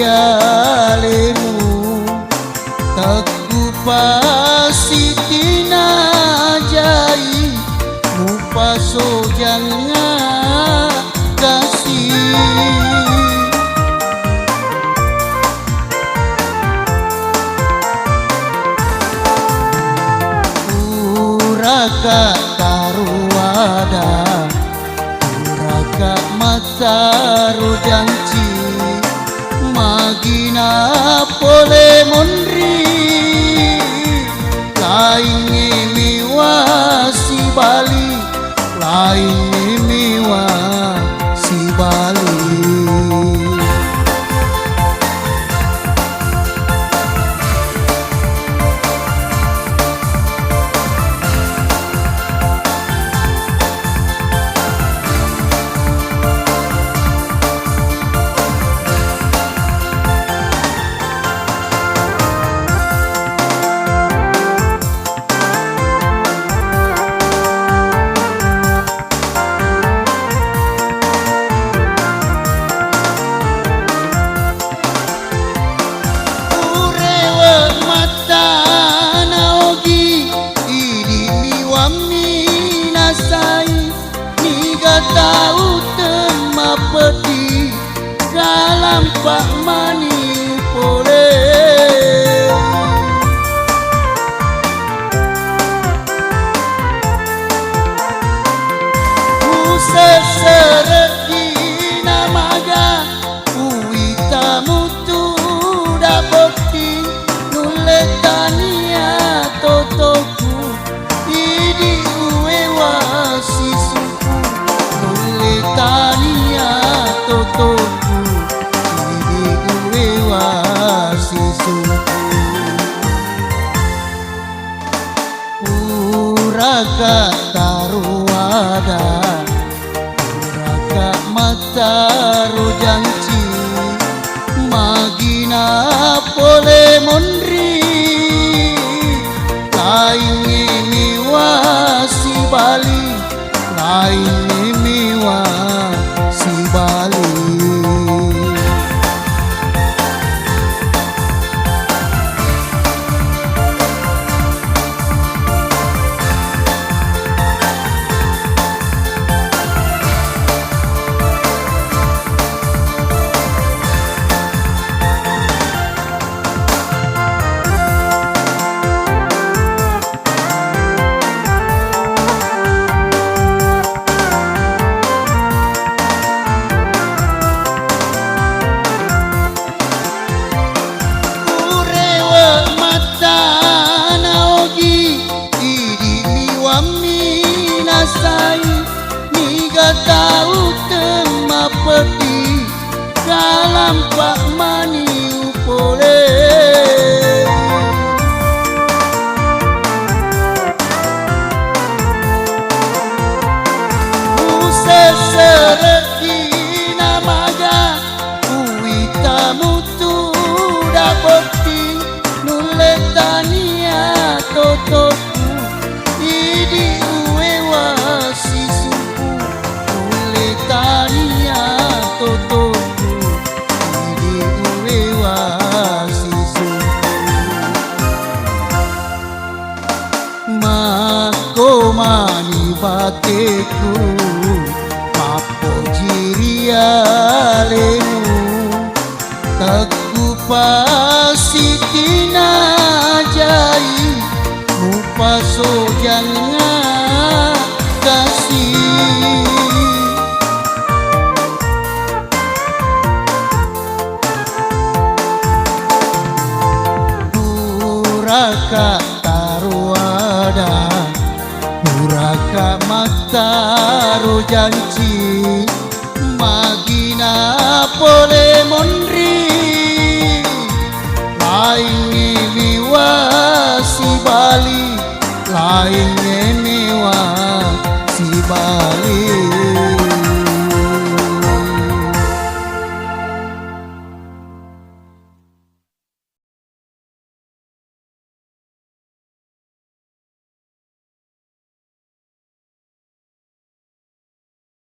alemu teku pasitina jai mupaso jangan kasih Uraka taruada Uraka mataru janci Magina pole monri Lain miwa si Bali Lain miwa si Bali tahu temapeti dalam pak mani pole Usesereki namaga Uita mutu dapoti nuletania totoku Idi uewa sisuku Tania totoku Idi uewa sisuku Uraka taruada Uraka mataru janci Magina pole monri Lain miwa si Bali Lain miwa si Bali tahu temapeti dalam pak mani pole Usesereki namaga Uita mutu dapeti nuletania totoku Idi uewa sisuku Tania totoku Idi uewa sisuku Mako mani bateku Mapo jiria lemu Teku pasitina jai Mupaso jangan kasih Uraka taruada Uraka mataru janci Magina pole monri Lain miwa si Bali Lain